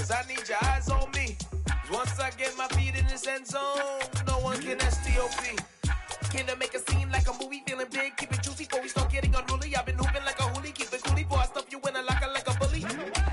cause I need your eyes on me. Once I get my feet in this end zone, no one can STOP. Killer make a scene like a movie, feeling big, keep it juicy before we start getting unruly. I've been hooping like a hoolie, keep it coolie before I stuff you in a locker like a bully.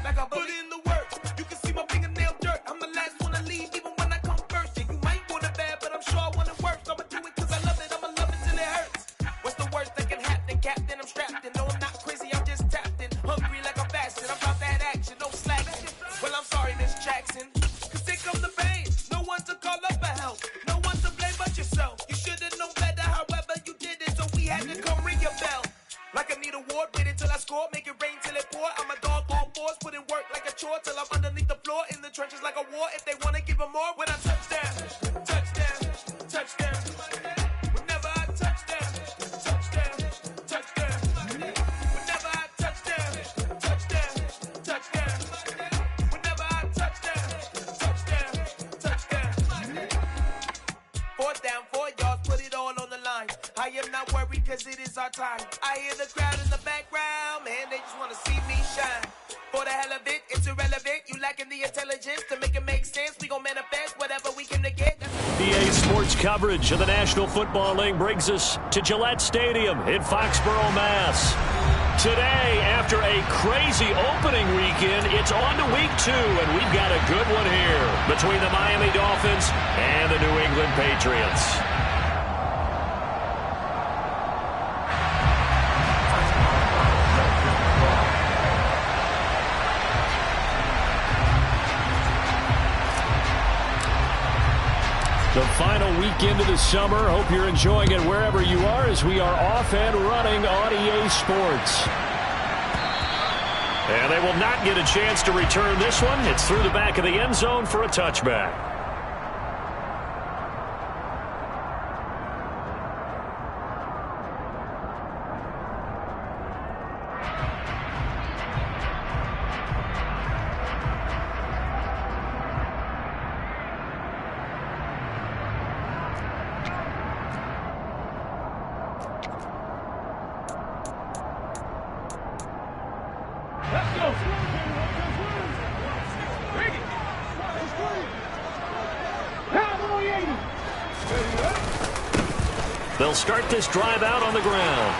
Like a bully. Put in the work, you can see my fingernail dirt. I'm the last one to leave, even when I come first. Yeah, you might want it bad, but I'm sure I want it worse. I'ma do it cause I love it, I'ma love it till it hurts. What's the worst that can happen, Captain? I'm strapped in, no I'm not crazy, I'm just tapped in. Hungry like I'm fasting, I'm about that action, no slacking. Well, I'm sorry, Miss Jackson, cause here comes the pain. No one to call up for help, no one to blame but yourself. You should've known better, however you did it, so we had to come ring your bell. Like I need a ward, wait until I score, make it rain till it pour. I'm a dog on fours, put in work like a chore till I'm underneath the floor, in the trenches like a war. If they wanna give them more, when I touch down, touchdown, touchdown. Whenever I touch down, touchdown, touchdown. Whenever I touch down, touchdown, touchdown. Whenever I touch down, touchdown, touchdown. 4th down, 4 yards, put it all on the line. I am not worried cause it is our time. I hear the crowd in the background, man, they just wanna see me shine. For the hell of it, it's irrelevant. You lacking the intelligence to make it make sense. We gon' manifest whatever we came to get. EA Sports coverage of the National Football League brings us to Gillette Stadium in Foxborough, Mass. Today, after a crazy opening weekend, it's on to week 2, and we've got a good one here between the Miami Dolphins and the New England Patriots. The final weekend of the summer. Hope you're enjoying it wherever you are as we are off and running on EA Sports. And they will not get a chance to return this one. It's through the back of the end zone for a touchback. They'll start this drive out on the ground.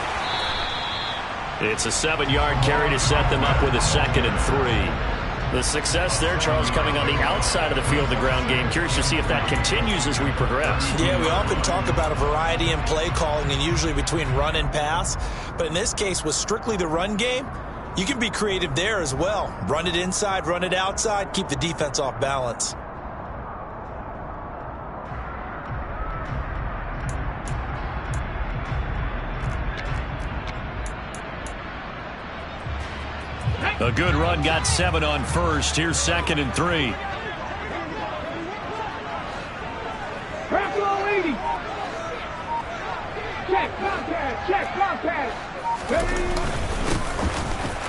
It's a 7-yard carry to set them up with a 2nd and 3. The success there, Charles, coming on the outside of the field, the ground game. Curious to see if that continues as we progress. Yeah, we often talk about a variety in play calling and usually between run and pass. But in this case, with strictly the run game, you can be creative there as well. Run it inside, run it outside, keep the defense off balance. A good run, got 7 on first. Here's 2nd and 3. Back low 80. Check contact.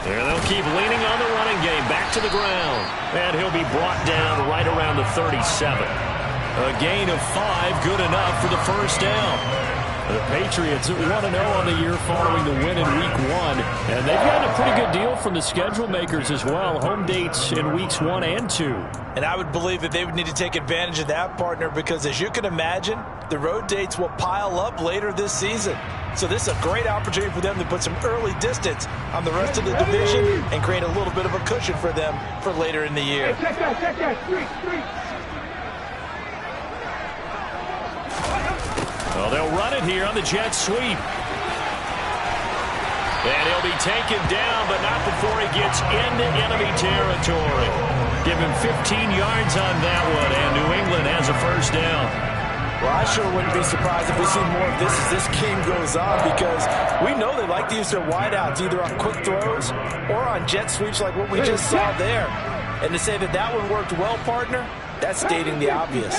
There they'll keep leaning on the running game. Back to the ground. And he'll be brought down right around the 37. A gain of 5, good enough for the first down. The Patriots 1-0 on the year following the win in Week 1. And they've gotten a pretty good deal from the schedule makers as well. Home dates in Weeks 1 and 2. And I would believe that they would need to take advantage of that, partner, because as you can imagine, the road dates will pile up later this season. So this is a great opportunity for them to put some early distance on the rest of the division and create a little bit of a cushion for them for later in the year. Hey, check that. Street. Well, they'll run it here on the jet sweep. And he'll be taken down, but not before he gets into enemy territory. Give him 15 yards on that one, and New England has a first down. Well, I sure wouldn't be surprised if we see more of this as this game goes on, because we know they like to use their wideouts either on quick throws or on jet sweeps like what we just saw there. And to say that that one worked well, partner, that's stating the obvious.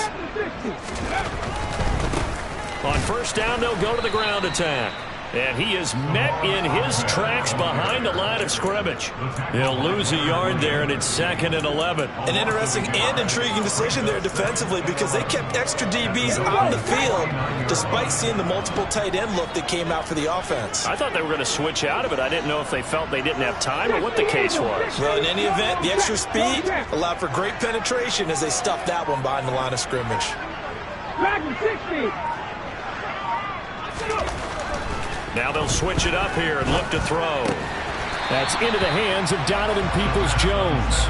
On first down, they'll go to the ground attack. And he is met in his tracks behind the line of scrimmage. He'll lose a yard there, and it's 2nd and 11. An interesting and intriguing decision there defensively because they kept extra DBs on the field despite seeing the multiple tight end look that came out for the offense. I thought they were going to switch out of it. I didn't know if they felt they didn't have time or what the case was. Well, in any event, the extra speed allowed for great penetration as they stuffed that one behind the line of scrimmage. Dragon 60. Now they'll switch it up here and look to throw. That's into the hands of Donovan Peoples-Jones.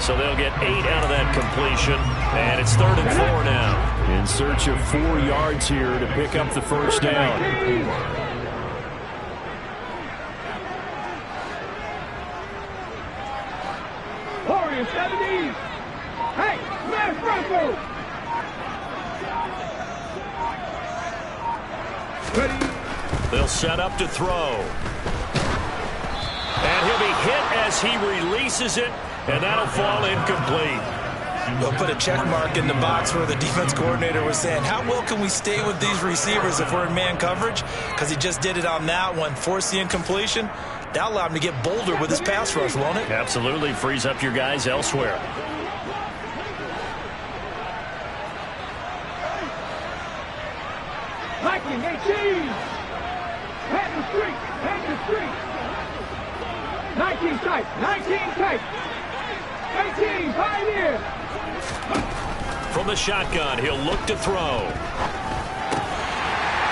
So they'll get 8 out of that completion, and it's 3rd and 4 now. In search of 4 yards here to pick up the first down. Warriors 70. Hey, smash Bronco. Ready. They'll set up to throw. And he'll be hit as he releases it, and that'll fall incomplete. We'll put a check mark in the box where the defense coordinator was saying, how well can we stay with these receivers if we're in man coverage? Because he just did it on that one, forced the incompletion. That'll allow him to get bolder with his pass rush, won't it? Absolutely. Frees up your guys elsewhere. Hiking 18. Head the street. Head the street. 19 tight. 19 tight. 18. Pioneer. From the shotgun, he'll look to throw.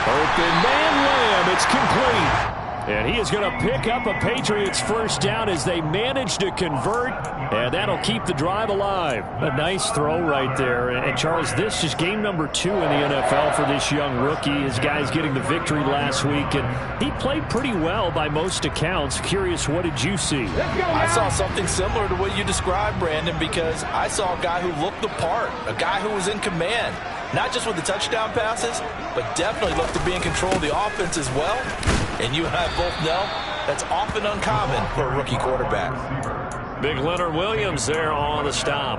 Open man Lamb. It's complete. And he is going to pick up a Patriots first down as they manage to convert, and that'll keep the drive alive. A nice throw right there. And Charles, this is game number 2 in the NFL for this young rookie. His guys getting the victory last week, and he played pretty well by most accounts. Curious, what did you see? I saw something similar to what you described, Brandon, because I saw a guy who looked the part, a guy who was in command. Not just with the touchdown passes, but definitely looked to be in control of the offense as well. And you and I both know that's often uncommon for a rookie quarterback. Big Leonard Williams there on the stop.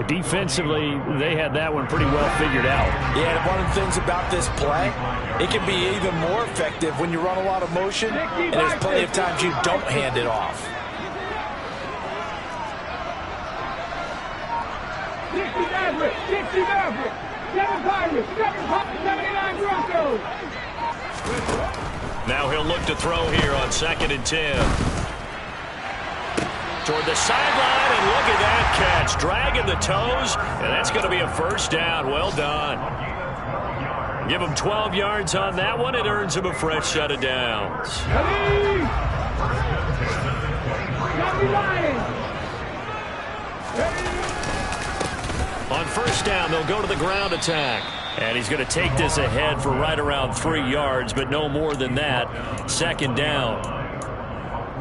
Defensively, they had that one pretty well figured out. Yeah, and one of the things about this play, it can be even more effective when you run a lot of motion, and there's plenty of times you don't hand it off. 60 Maverick. 60 Maverick. 7 Pirates. 79 Broncos. Now he'll look to throw here on 2nd and 10. Toward the sideline, and look at that catch. Dragging the toes, and that's going to be a first down. Well done. Give him 12 yards on that one. It earns him a fresh set of downs. Ready. Lions. Ready. On first down, they'll go to the ground attack. And he's going to take this ahead for right around 3 yards, but no more than that. 2nd down.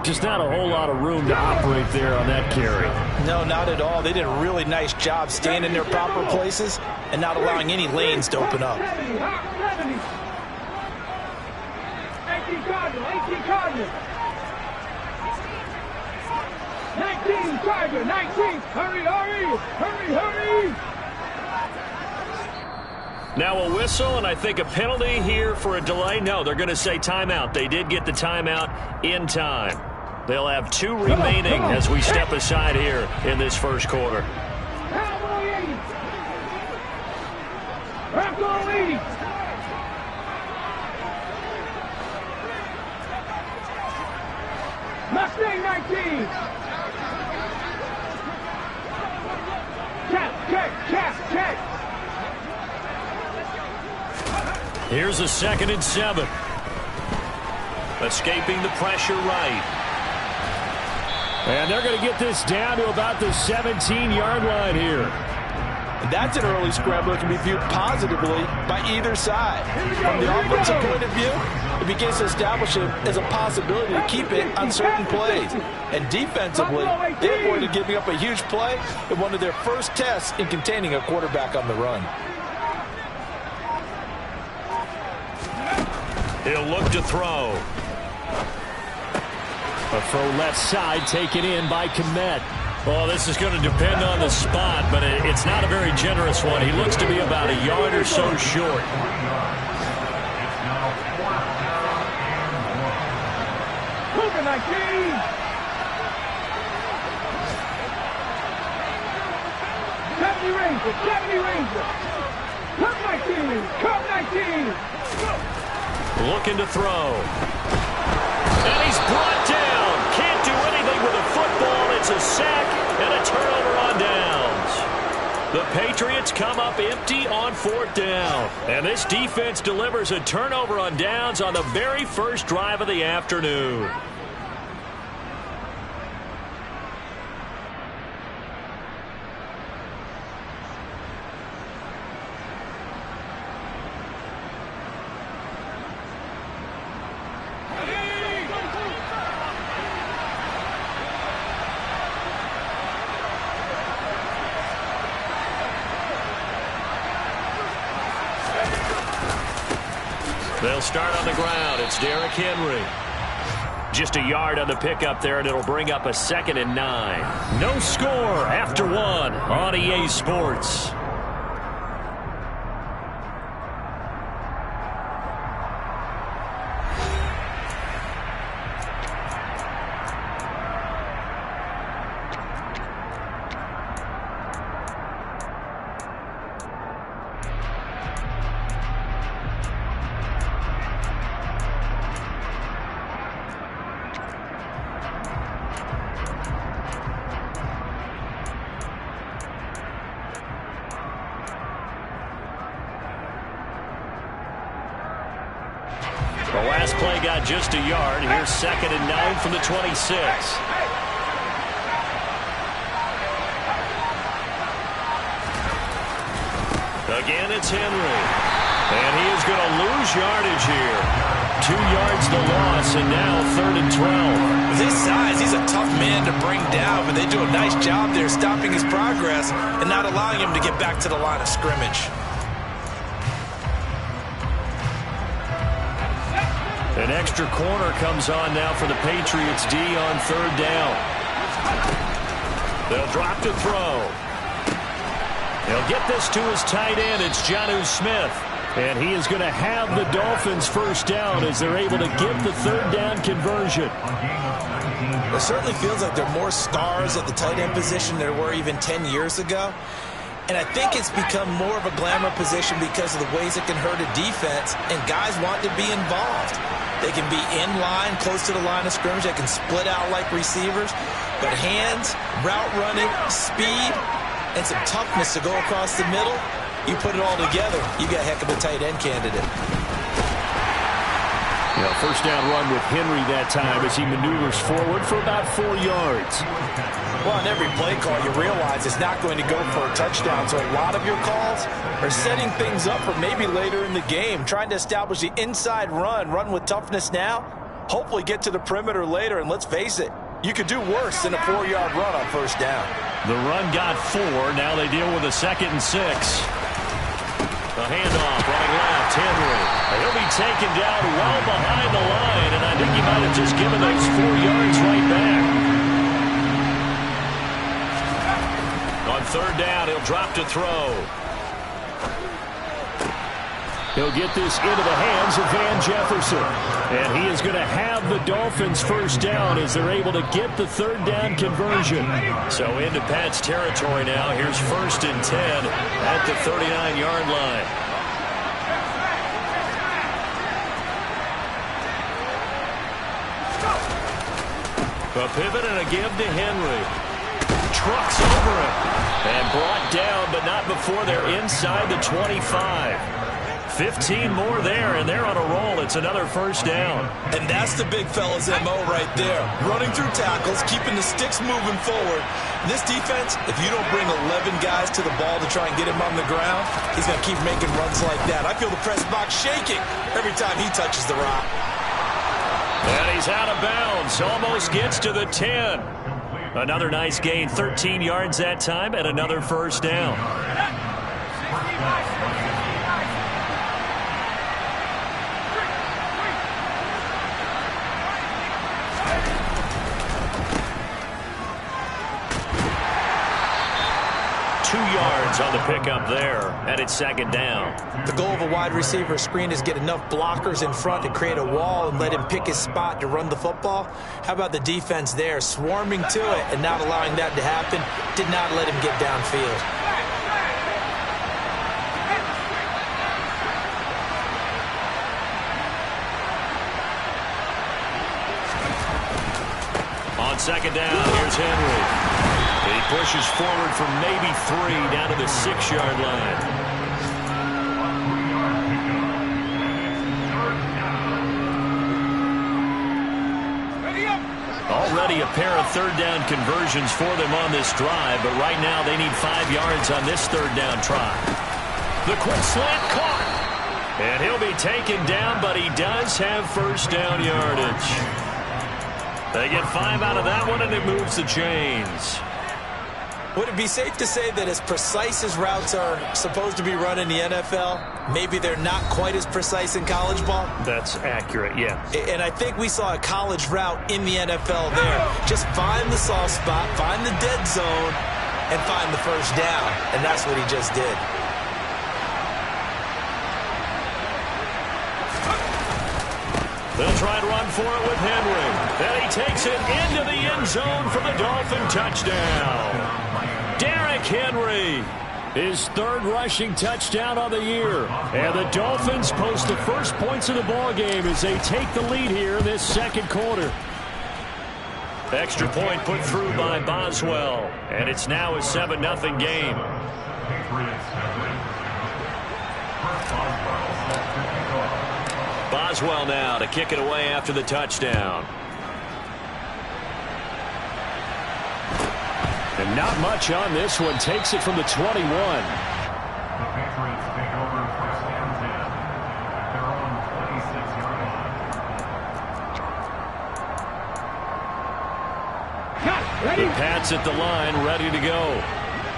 Just not a whole lot of room to operate there on that carry. No, not at all. They did a really nice job staying in their proper places and not allowing any lanes to open up. 18 Cardinal. 18 Cardinal. 19 Tiger. 19. Hurry, hurry. Hurry, hurry. Now a whistle, and I think a penalty here for a delay. No, they're going to say timeout. They did get the timeout in time. They'll have 2 remaining as we step aside here in this first quarter. Cowboy 80. Bronco 80. Mustang 19. Check. Here's a 2nd and 7. Escaping the pressure right. And they're going to get this down to about the 17-yard line here. That's an early scramble that can be viewed positively by either side. From the offensive point of view, it begins to establish it as a possibility to keep it on certain plays. And defensively, they avoided giving up a huge play in one of their first tests in containing a quarterback on the run. He'll look to throw. A throw left side taken in by Kmet. Well, this is going to depend on the spot, but it's not a very generous one. He looks to be about a yard or so short. Number 19. 70 Ranger, 70 Ranger. Come 19, come 19. Looking to throw. And he's brought down. Can't do anything with a football. It's a sack and a turnover on downs. The Patriots come up empty on 4th down. And this defense delivers a turnover on downs on the very first drive of the afternoon. They'll start on the ground. It's Derrick Henry. Just a yard on the pickup there, and it'll bring up a 2nd and 9. No score after 1 on EA Sports. The last play got just a yard. Here's 2nd and 9 from the 26. Again, it's Henry. And he is going to lose yardage here. 2 yards the loss, and now 3rd and 12. With his size, he's a tough man to bring down, but they do a nice job there stopping his progress and not allowing him to get back to the line of scrimmage. An extra corner comes on now for the Patriots D on 3rd down. They'll drop to throw. They'll get this to his tight end. It's Jonnu Smith. And he is going to have the Dolphins 1st down as they're able to get the 3rd down conversion. It certainly feels like there are more stars at the tight end position than there were even 10 years ago. And I think it's become more of a glamour position because of the ways it can hurt a defense, and guys want to be involved. They can be in line, close to the line of scrimmage. They can split out like receivers. But hands, route running, speed, and some toughness to go across the middle, you put it all together, you got a heck of a tight end candidate. You know, 1st down run with Henry that time as he maneuvers forward for about 4 yards. Well, on every play call, you realize it's not going to go for a touchdown. So a lot of your calls are setting things up for maybe later in the game, trying to establish the inside run with toughness now, hopefully get to the perimeter later. And let's face it, you could do worse than a 4-yard run on 1st down. The run got 4. Now they deal with a 2nd and 6. The handoff, running left, Henry. He'll be taken down well behind the line, and I think he might have just given those 4 yards right back. On 3rd down, he'll drop to throw. He'll get this into the hands of Van Jefferson. And he is going to have the Dolphins 1st down as they're able to get the 3rd down conversion. So into Pat's territory now. Here's 1st and 10 at the 39-yard line. A pivot and a give to Henry. Trucks over him. And brought down, but not before they're inside the 25. 15 more there, and they're on a roll. It's another 1st down. And that's the big fella's MO right there. Running through tackles, keeping the sticks moving forward. This defense, if you don't bring 11 guys to the ball to try and get him on the ground, he's going to keep making runs like that. I feel the press box shaking every time he touches the rock. And he's out of bounds. Almost gets to the 10. Another nice gain, 13 yards that time, and another 1st down. 2 yards on the pickup there, and it's 2nd down. The goal of a wide receiver screen is get enough blockers in front to create a wall and let him pick his spot to run the football. How about the defense there, swarming to it and not allowing that to happen? Did not let him get downfield. On 2nd down, here's Henry. He pushes forward for maybe 3 down to the 6-yard line. Already a pair of 3rd down conversions for them on this drive, but right now they need 5 yards on this 3rd down try. The quick slant caught. And he'll be taken down, but he does have 1st down yardage. They get 5 out of that one, and it moves the chains. Would it be safe to say that as precise as routes are supposed to be run in the NFL, maybe they're not quite as precise in college ball? That's accurate, yeah. And I think we saw a college route in the NFL there. Just find the soft spot, find the dead zone, and find the 1st down. And that's what he just did. They'll try to run for it with Henry. And he takes it into the end zone for the Dolphin touchdown. Derrick Henry, his 3rd rushing touchdown on the year. And the Dolphins post the first points of the ballgame as they take the lead here in this 2nd quarter. Extra point put through by Boswell. And it's now a 7-0 game. Boswell now to kick it away after the touchdown. And not much on this one. Takes it from the 21. The Patriots take over 1st and 10 at their own 26-yard line. The Pats at the line, ready to go.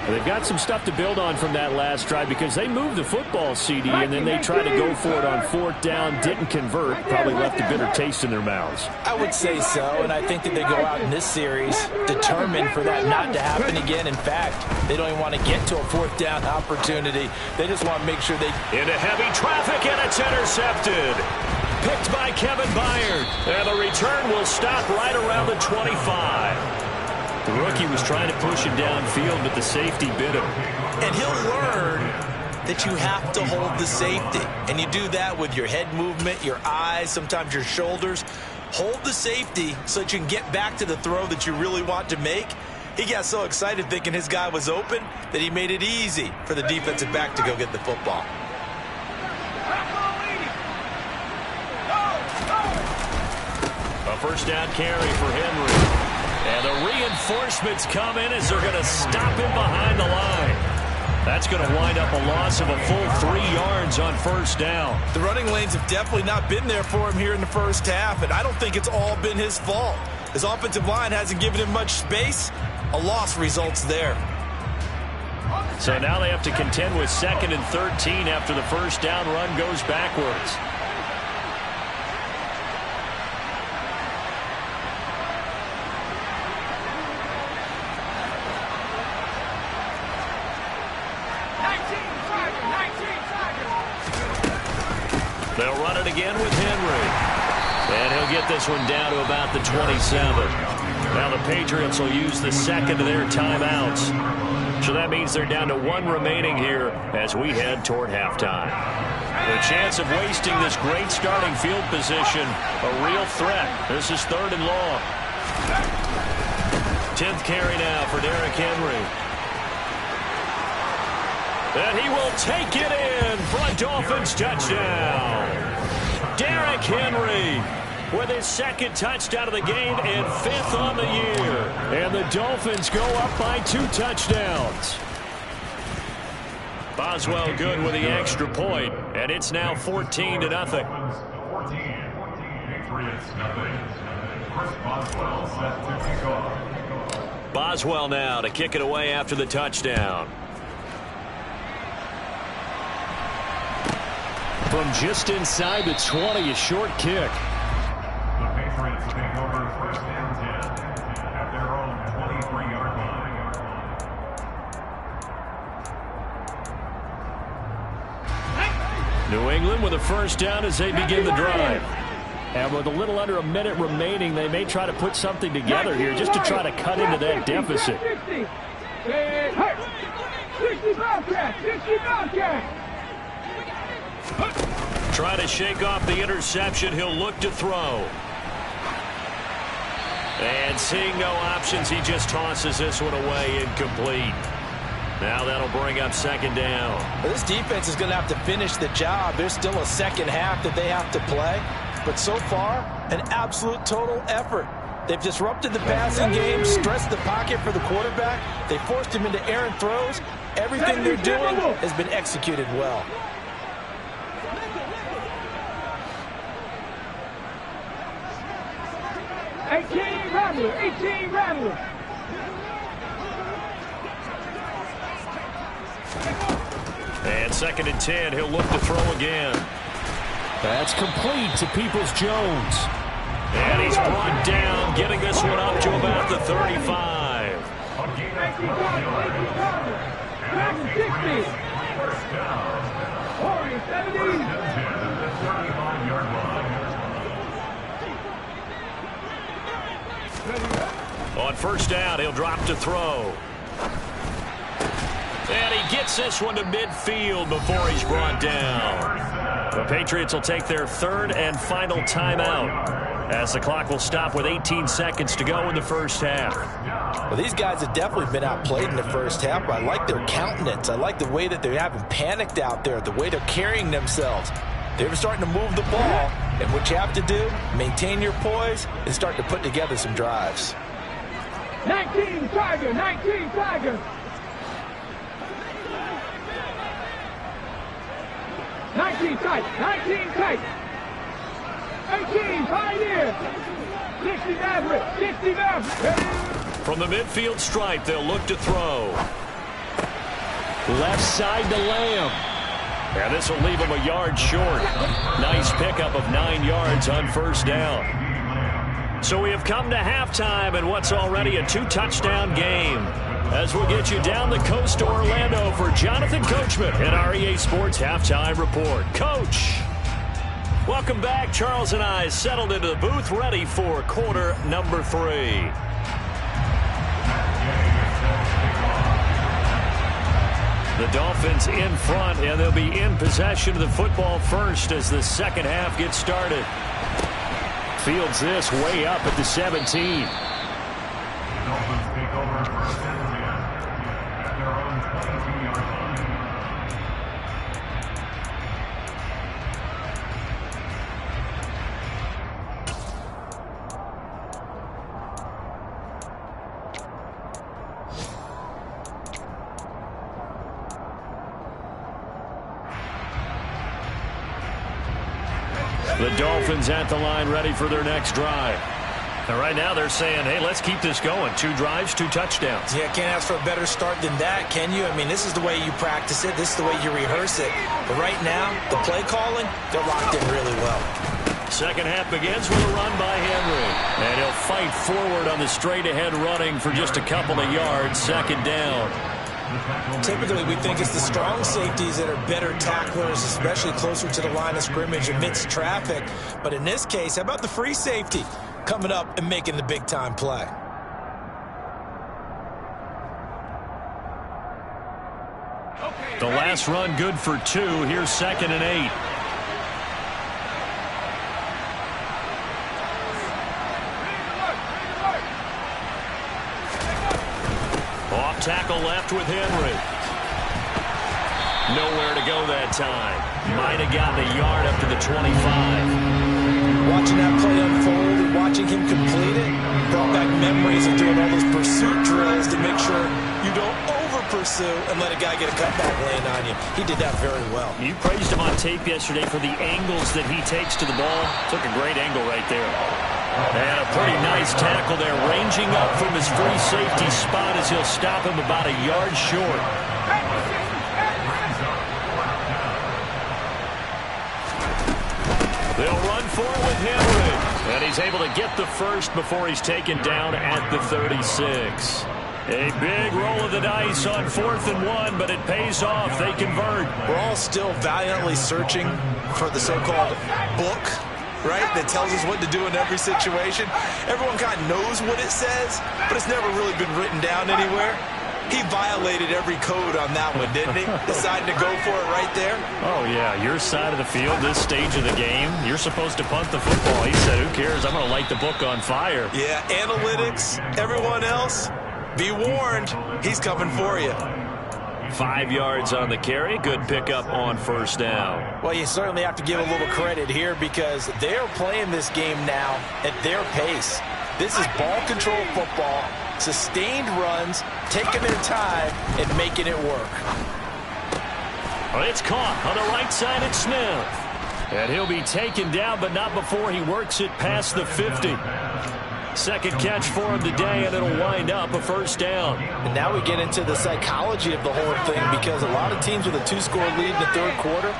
And they've got some stuff to build on from that last drive because they moved the football, CD, and then they tried to go for it on 4th down, didn't convert, probably left a bitter taste in their mouths. I would say so, and I think that they go out in this series determined for that not to happen again. In fact, they don't even want to get to a 4th down opportunity. They just want to make sure they... Into heavy traffic, and it's intercepted. Picked by Kevin Byard. And the return will stop right around the 25. The rookie was trying to push him downfield, but the safety bit him. And he'll learn that you have to hold the safety. And you do that with your head movement, your eyes, sometimes your shoulders. Hold the safety so that you can get back to the throw that you really want to make. He got so excited thinking his guy was open that he made it easy for the defensive back to go get the football. A 1st down carry for Henry. And the reinforcements come in as they're going to stop him behind the line. That's going to wind up a loss of a full 3 yards on 1st down. The running lanes have definitely not been there for him here in the 1st half, and I don't think it's all been his fault. His offensive line hasn't given him much space. A loss results there. So now they have to contend with 2nd and 13 after the 1st down run goes backwards. They'll run it again with Henry. And he'll get this one down to about the 27. Now the Patriots will use the 2nd of their timeouts. So that means they're down to 1 remaining here as we head toward halftime. The chance of wasting this great starting field position, a real threat. This is 3rd and long. 10th carry now for Derrick Henry. And he will take it in for a Dolphins touchdown. Derrick Henry with his 2nd touchdown of the game and 5th on the year. And the Dolphins go up by 2 touchdowns. Boswell good with the extra point, and it's now 14-0. 14. Patriots nothing. Chris Boswell set to kick off. Boswell now to kick it away after the touchdown. From just inside the 20, a short kick. The Patriots take over 1st and 10 at their own 23-yard line. New England with a first down as they begin the drive. And with a little under a minute remaining, they may try to put something together here just to try to cut into that deficit. 60 Bobcat, 60 Bobcat. Try to shake off the interception. He'll look to throw. And seeing no options, he just tosses this one away incomplete. Now that'll bring up second down. This defense is going to have to finish the job. There's still a second half that they have to play. But so far, an absolute total effort. They've disrupted the passing game, stressed the pocket for the quarterback. They forced him into errant throws. Everything they're doing has been executed well. $18 Rattler. And second and 10, he'll look to throw again. That's complete to Peoples-Jones. And he's brought down, getting this one up to about the 35. On first down, he'll drop to throw. And he gets this one to midfield before he's brought down. The Patriots will take their third and final timeout as the clock will stop with 18 seconds to go in the first half. Well, these guys have definitely been outplayed in the first half, but I like their countenance. I like the way that they haven't panicked out there, the way they're carrying themselves. They're starting to move the ball, and what you have to do, maintain your poise and start to put together some drives. 19 Tiger, 19 Tiger. 19 tight, 19 tight. 18 Pioneer. 60 Maverick, 60 Maverick. From the midfield stripe, they'll look to throw. Left side to Lamb. And this will leave him a yard short. Nice pickup of 9 yards on first down. So we have come to halftime in what's already a 2-touchdown game. As we'll get you down the coast to Orlando for Jonathan Coachman at our EA Sports Halftime Report. Coach, welcome back. Charles and I settled into the booth, ready for quarter number 3. The Dolphins in front, and they'll be in possession of the football first as the second half gets started. Fields this way up at the 17. Dolphins take over first and 10 at their own 22-yard line. The Dolphins at the line, ready for their next drive. And right now they're saying, hey, let's keep this going. 2 drives, 2 touchdowns. Yeah, can't ask for a better start than that, can you? I mean, this is the way you practice it. This is the way you rehearse it. But right now, the play calling, they're locked in really well. Second half begins with a run by Henry. And he'll fight forward on the straight-ahead running for just a couple of yards. Second down. Typically, we think it's the strong safeties that are better tacklers, especially closer to the line of scrimmage amidst traffic. But in this case, how about the free safety coming up and making the big-time play? The last run good for 2. Here's second and 8. Off tackle left with Henry. Nowhere to go that time. Might have gotten a yard up to the 25. Watching that play unfold and watching him complete it brought back memories of doing all those pursuit drills to make sure you don't over-pursue and let a guy get a cutback land on you. He did that very well. You praised him on tape yesterday for the angles that he takes to the ball. Took a great angle right there. And a pretty nice tackle there, ranging up from his free safety spot as he'll stop him about a yard short. They'll run for it with Henry. And he's able to get the first before he's taken down at the 36. A big roll of the dice on 4th and 1, but it pays off. They convert. We're all still valiantly searching for the so-called book, right, that tells us what to do in every situation. Everyone kind of knows what it says, but it's never really been written down anywhere. He violated every code on that one, didn't he? Decided to go for it right there. Oh, yeah, your side of the field, this stage of the game, you're supposed to punt the football. He said, who cares? I'm going to light the book on fire. Yeah, analytics, everyone else, be warned, he's coming for you. 5 yards on the carry. Good pickup on 1st down. Well, you certainly have to give a little credit here because they're playing this game now at their pace. This is ball control football, sustained runs, taking their time and making it work. Well, it's caught on the right side at Smith. And he'll be taken down, but not before he works it past the 50. Second catch for him today, and it'll wind up a 1st down. And now we get into the psychology of the whole thing because a lot of teams with a 2-score lead in the 3rd quarter,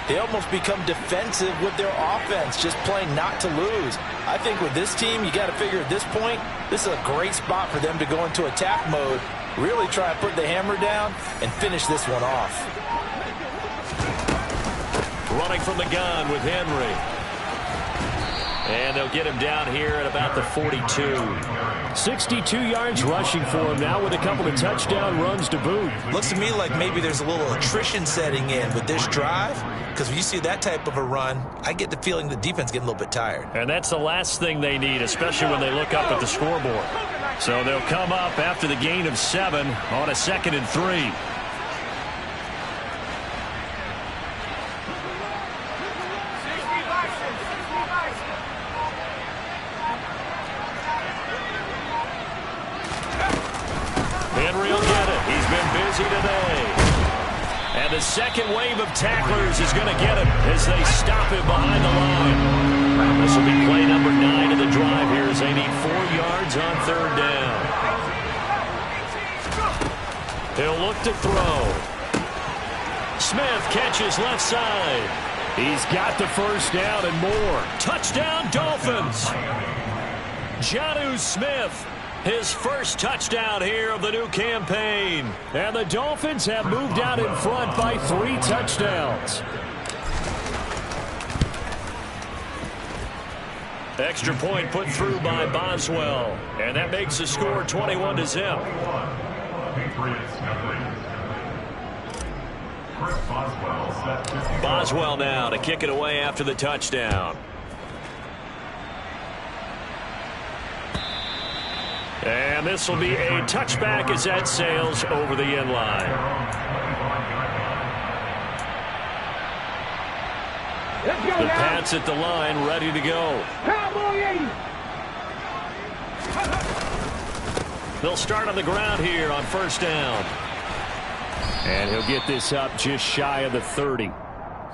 they almost become defensive with their offense, just playing not to lose. I think with this team, you got to figure at this point, this is a great spot for them to go into attack mode, really try to put the hammer down and finish this one off. Running from the gun with Henry. And they'll get him down here at about the 42. 62 yards rushing for him now with a couple of touchdown runs to boot. Looks to me like maybe there's a little attrition setting in with this drive, because when you see that type of a run, I get the feeling the defense getting a little bit tired. And that's the last thing they need, especially when they look up at the scoreboard. So they'll come up after the gain of 7 on a 2nd and 3. Henry will get it. He's been busy today. And the second wave of tacklers is going to get him as they stop him behind the line. This will be play number 9 of the drive here as they need 4 yards on 3rd down. He'll look to throw. Smith catches left side. He's got the 1st down and more. Touchdown, Dolphins. Jonnu Smith. His first touchdown here of the new campaign. And the Dolphins have moved out in front by 3 touchdowns. Extra point put through by Boswell. And that makes the score 21-0. Boswell now to kick it away after the touchdown. And this will be a touchback as that sails over the end line. The Pats at the line, ready to go. They'll start on the ground here on 1st down. And he'll get this up just shy of the 30.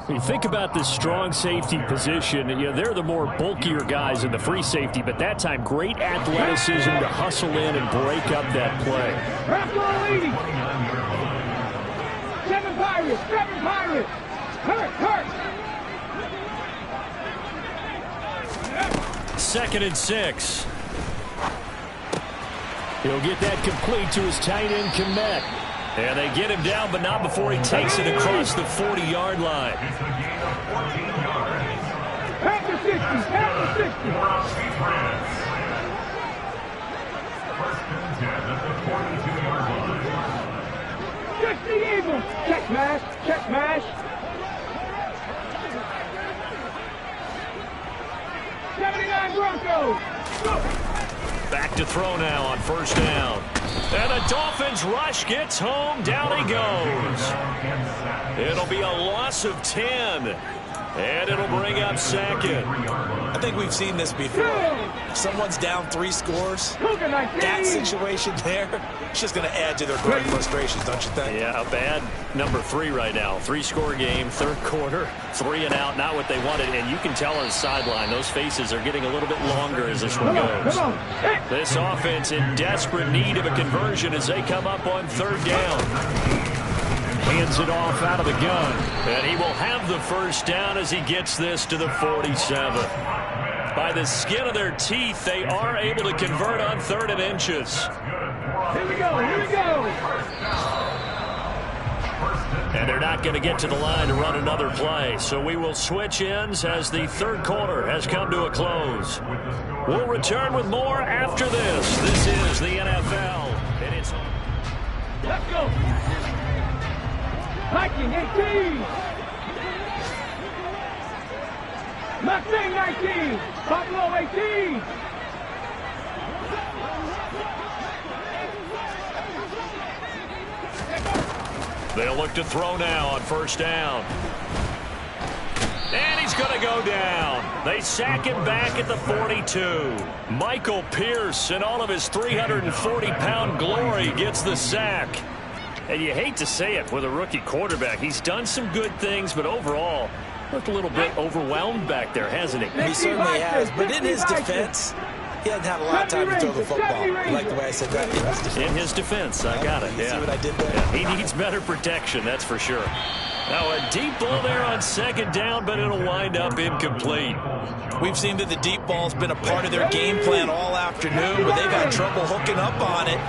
You think about this strong safety position, you know, they're the more bulkier guys in the free safety, but that time great athleticism to hustle in and break up that play. 7 Pirates, 7 Pirates. Hurt. 2nd and 6. He'll get that complete to his tight end, Komet. And they get him down, but not before he takes it across the 40-yard line. Pass the 60, pass the 60. First and 10 at the 42-yard line. 60 Eagles. Check mash. 79 Broncos. Back to throw now on 1st down. And the Dolphins rush gets home. Down he goes. It'll be a loss of 10. And it'll bring up 2nd. I think we've seen this before. Someone's down 3 scores. That situation there, it's just going to add to their growing frustrations, don't you think? Yeah, a bad number 3 right now. 3-score game, 3rd quarter, 3 and out, not what they wanted. And you can tell on the sideline, those faces are getting a little bit longer as this one goes. This offense in desperate need of a conversion as they come up on 3rd down. Hands it off out of the gun. And he will have the 1st down as he gets this to the 47. By the skin of their teeth, they are able to convert on 3rd and inches. Here we go. Here we go. And they're not going to get to the line to run another play. So we will switch ends as the third quarter has come to a close. We'll return with more after this. This is the NFL. And it's... Let's go. Viking 18. Mustang 19. Buffalo 18. They'll look to throw now on first down. And he's going to go down. They sack him back at the 42. Michael Pierce, in all of his 340-pound glory, gets the sack. And you hate to say it with a rookie quarterback. He's done some good things, but overall, looked a little bit overwhelmed back there, hasn't he? He certainly has. But in his defense, he hasn't had a lot of time to throw the football. You like the way I said that? In his defense, I got it. You see what I did there? Yeah, he needs better protection, that's for sure. Now a deep ball there on second down, but it'll wind up incomplete. We've seen that the deep ball's been a part of their game plan all afternoon, but they've had trouble hooking up on it,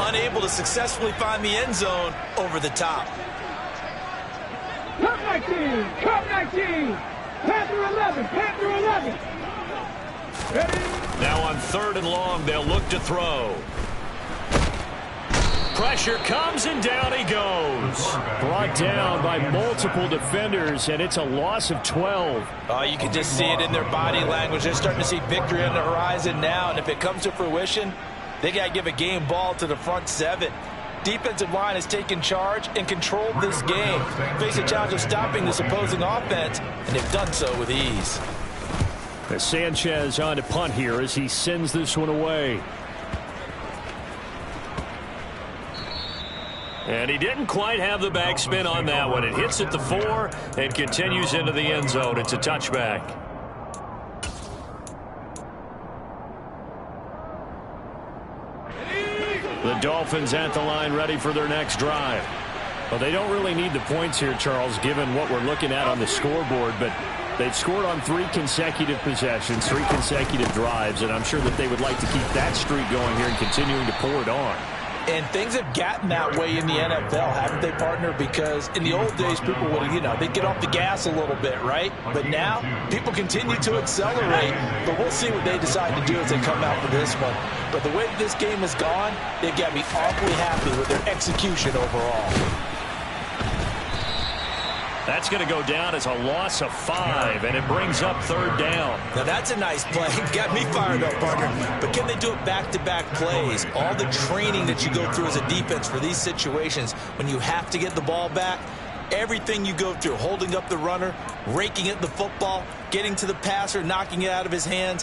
unable to successfully find the end zone over the top. Cup 19. Cup 19. Panther 11. Panther 11. Ready? Now on third and long, they'll look to throw. Pressure comes, and down he goes. Brought down by multiple defenders, and it's a loss of 12. Oh, you can just see it in their body language. They're starting to see victory on the horizon now, and if it comes to fruition, they got to give a game ball to the front seven. Defensive line has taken charge and controlled this game. Face a challenge of stopping this opposing offense, and they've done so with ease. Sanchez on to punt here as he sends this one away. And he didn't quite have the backspin on that one. It hits at the 4 and continues into the end zone. It's a touchback. The Dolphins at the line, ready for their next drive. Well, they don't really need the points here, Charles, given what we're looking at on the scoreboard, but they've scored on 3 consecutive possessions, 3 consecutive drives, and I'm sure that they would like to keep that streak going here and continuing to pour it on. And things have gotten that way in the NFL, haven't they, partner? Because in the old days, people would, they'd get off the gas a little bit, right? But now, people continue to accelerate, but we'll see what they decide to do as they come out for this one. But the way that this game has gone, they've got to be awfully happy with their execution overall. That's going to go down as a loss of 5, and it brings up third down. Now, that's a nice play. Got me fired up, partner. But can they do it back-to-back plays? All the training that you go through as a defense for these situations, when you have to get the ball back, everything you go through, holding up the runner, raking at the football, getting to the passer, knocking it out of his hands,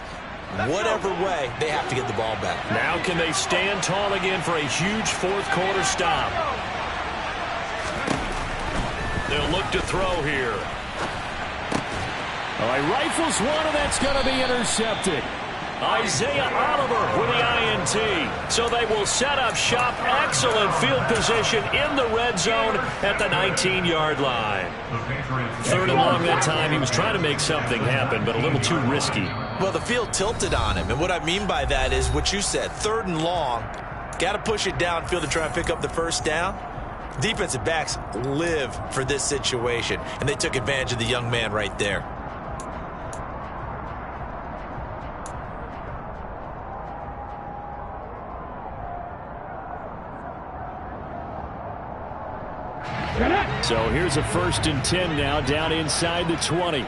whatever way, they have to get the ball back. Now can they stand tall again for a huge fourth-quarter stop? They'll look to throw here. All right, rifles one, and that's going to be intercepted. Isaiah Oliver with the INT. So they will set up shop. Excellent field position in the red zone at the 19-yard line. Third and long that time. He was trying to make something happen, but a little too risky. Well, the field tilted on him, and what I mean by that is what you said. Third and long, got to push it downfield to try and pick up the first down. Defensive backs live for this situation, and they took advantage of the young man right there. So here's a 1st and 10 now, down inside the 20.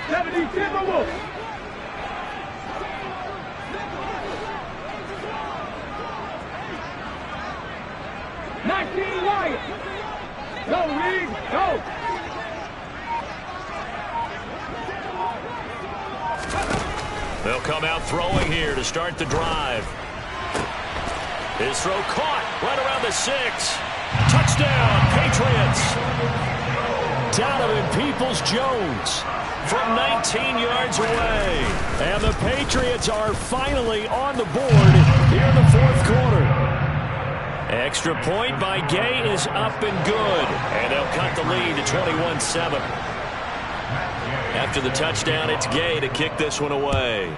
70 Timberwolves. Go, Reed, go! They'll come out throwing here to start the drive. His throw caught right around the 6. Touchdown, Patriots. Donovan Peoples-Jones from 19 yards away. And the Patriots are finally on the board here in the 4th quarter. Extra point by Gay is up and good. And they'll cut the lead to 21-7. After the touchdown, it's Gay to kick this one away.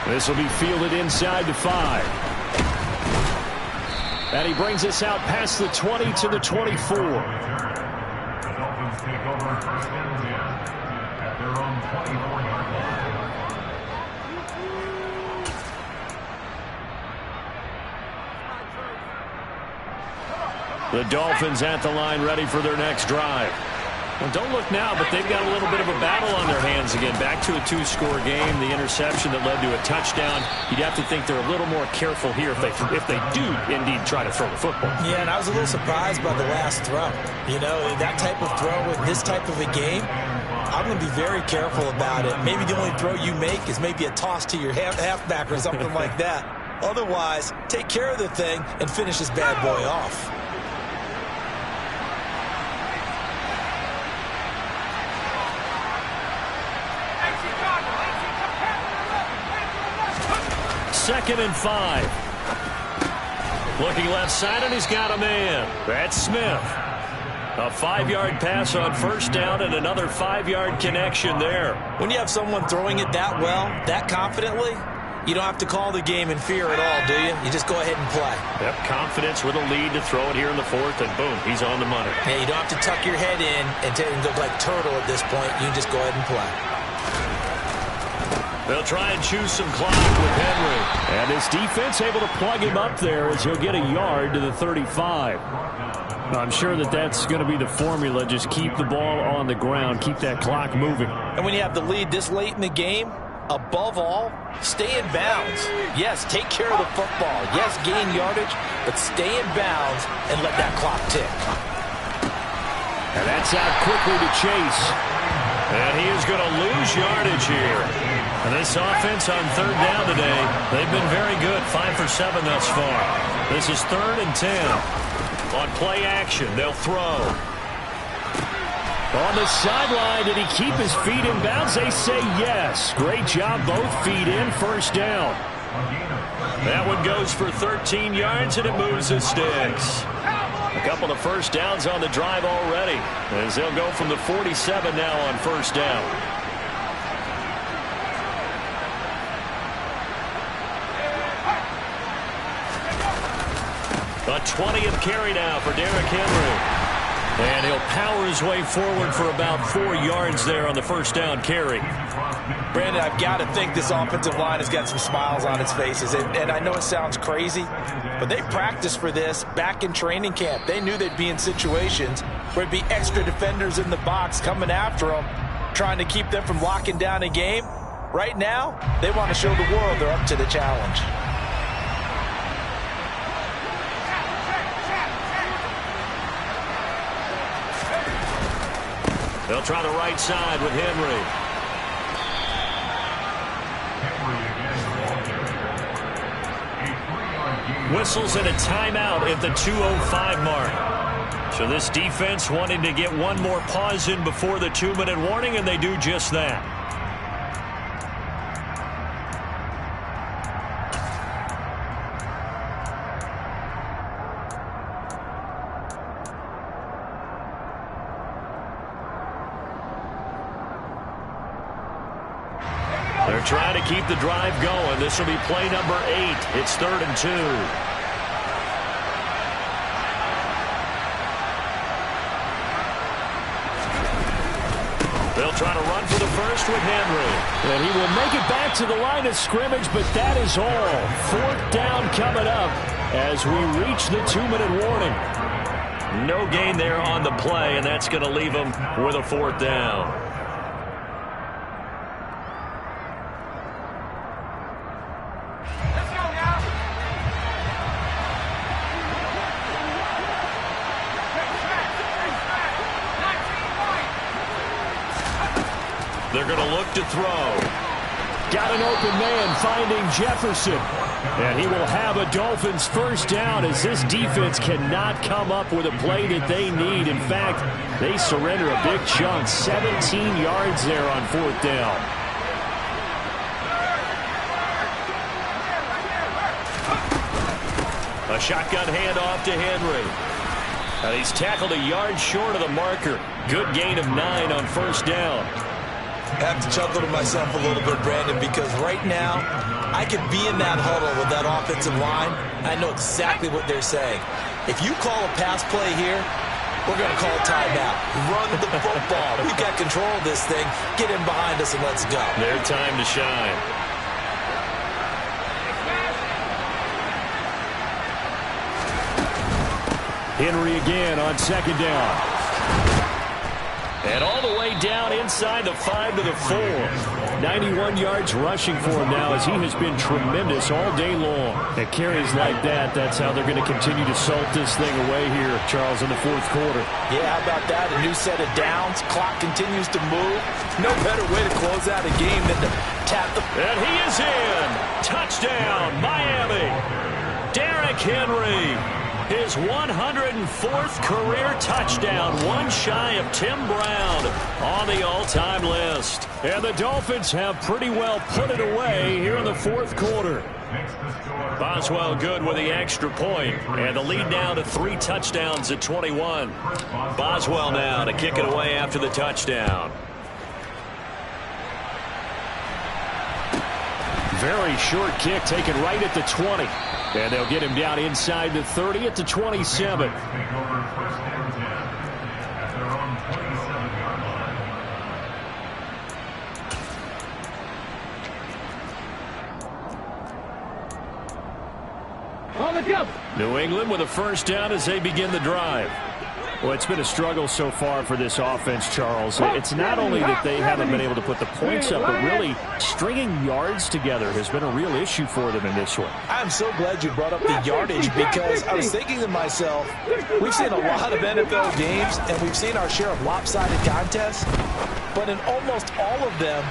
This will be fielded inside the 5. And he brings us out past the 20 to the 24. The Dolphins take over first and 10 at their own 24-yard line. The Dolphins at the line, ready for their next drive. Well, don't look now, but they've got a little bit of a battle on their hands again. Back to a 2-score game. The interception that led to a touchdown. You'd have to think they're a little more careful here if they do indeed try to throw the football. Yeah, and I was a little surprised by the last throw. You know, that type of throw with this type of a game, I'm going to be very careful about it. Maybe the only throw you make is maybe a toss to your halfback or something like that. Otherwise, take care of the thing and finish this bad boy off. Second and 5. Looking left side, and he's got a man. That's Smith. A 5-yard pass on first down and another 5-yard connection there. When you have someone throwing it that well, that confidently, you don't have to call the game in fear at all, do you? You just go ahead and play. Yep, confidence with a lead to throw it here in the 4th, and boom, he's on the money. Yeah, you don't have to tuck your head in and look like turtle at this point. You can just go ahead and play. They'll try and choose some clock with Henry. And his defense able to plug him up there as he'll get a yard to the 35. I'm sure that's going to be the formula. Just keep the ball on the ground. Keep that clock moving. And when you have the lead this late in the game, above all, stay in bounds. Yes, take care of the football. Yes, gain yardage, but stay in bounds and let that clock tick. And that's out quickly to Chase. And he is going to lose yardage here. And this offense on 3rd down today, they've been very good. 5 for 7 thus far. This is 3rd and 10. On play action, they'll throw. On the sideline, did he keep his feet in bounds? They say yes. Great job, both feet in, first down. That one goes for 13 yards, and it moves the sticks. A couple of first downs on the drive already, as they'll go from the 47 now on first down. A 20th carry now for Derrick Henry. And he'll power his way forward for about 4 yards there on the first down carry. Brandon, I've got to think this offensive line has got some smiles on its faces. And I know it sounds crazy, but they practiced for this back in training camp. They knew they'd be in situations where it'd be extra defenders in the box coming after them, trying to keep them from locking down a game. Right now, they want to show the world they're up to the challenge. They'll try the right side with Henry. Whistles and a timeout at the 2:05 mark. So this defense wanting to get one more pause in before the 2-minute warning, and they do just that. They're trying to keep the drive going. This will be play number 8. It's 3rd and 2. They'll try to run for the first with Henry. And he will make it back to the line of scrimmage, but that is all. 4th down coming up as we reach the 2-minute warning. No gain there on the play, and that's going to leave them with a 4th down. They're going to look to throw. Got an open man finding Jefferson. And he will have a Dolphins first down as this defense cannot come up with a play that they need. In fact, they surrender a big chunk. 17 yards there on 4th down. A shotgun handoff to Henry. And he's tackled a yard short of the marker. Good gain of 9 on first down. I have to chuckle to myself a little bit, Brandon, because right now I could be in that huddle with that offensive line. I know exactly what they're saying. If you call a pass play here, we're going to call timeout. Run the football. We've got control of this thing. Get in behind us and let's go. Their time to shine. Henry again on second down. And all the way down inside the 5 to the 4. 91 yards rushing for him now as he has been tremendous all day long. At carries like that, that's how they're going to continue to salt this thing away here, Charles, in the fourth quarter. Yeah, how about that? A new set of downs. Clock continues to move. No better way to close out a game than to tap the... And he is in. Touchdown, Miami. Derrick Henry. His 104th career touchdown, one shy of Tim Brown on the all-time list. And the Dolphins have pretty well put it away here in the fourth quarter. Boswell good with the extra point, and the lead now to 3 touchdowns at 21. Boswell now to kick it away after the touchdown. Very short kick taken right at the 20. And they'll get him down inside the 30 at the 27. New England with a first down as they begin the drive. Well, it's been a struggle so far for this offense, Charles. It's not only that they haven't been able to put the points up, but really stringing yards together has been a real issue for them in this one. I'm so glad you brought up the yardage because I was thinking to myself, we've seen a lot of NFL games and we've seen our share of lopsided contests, but in almost all of them,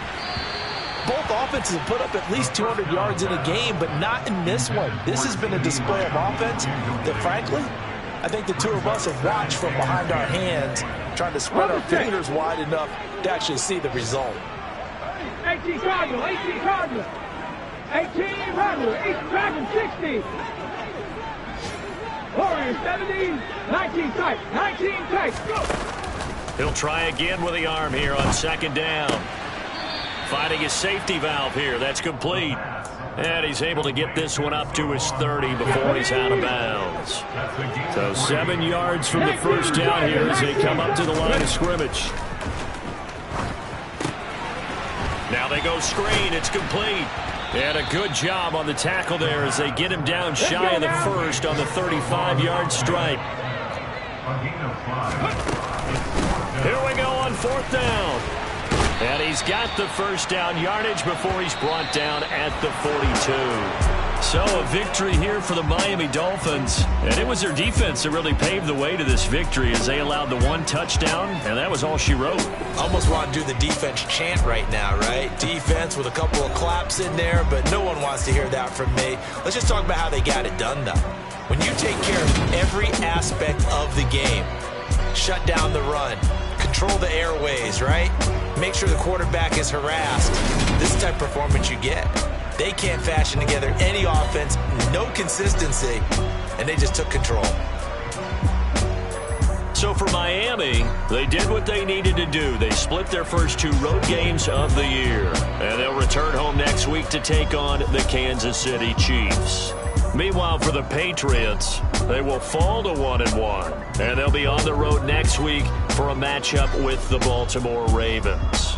both offenses have put up at least 200 yards in a game, but not in this one. This has been a display of offense that, frankly, I think the two of us have watched from behind our hands, trying to spread our fingers wide enough to actually see the result. 18 Cardinal, 18 Cardinal, 18 Cardinal, 8 Dragon 60. Warriors 70, 19 tight, 19 tight. He'll try again with the arm here on second down. Finding his safety valve here. That's complete. And he's able to get this one up to his 30 before he's out of bounds. So 7 yards from the first down here as they come up to the line of scrimmage. Now they go screen. It's complete. And a good job on the tackle there as they get him down shy of the first on the 35-yard stripe. Here we go on fourth down. And he's got the first down yardage before he's brought down at the 42. So a victory here for the Miami Dolphins. And it was their defense that really paved the way to this victory as they allowed the 1 touchdown, and that was all she wrote. Almost want to do the defense chant right now, right? Defense with a couple of claps in there, but no one wants to hear that from me. Let's just talk about how they got it done, though. When you take care of every aspect of the game, shut down the run, control the airways, right? Make sure the quarterback is harassed. This is the type of performance you get. They can't fashion together any offense, no consistency, and they just took control. So for Miami, they did what they needed to do. They split their first 2 road games of the year, and they'll return home next week to take on the Kansas City Chiefs. Meanwhile, for the Patriots, they will fall to 1-1, and they'll be on the road next week for a matchup with the Baltimore Ravens.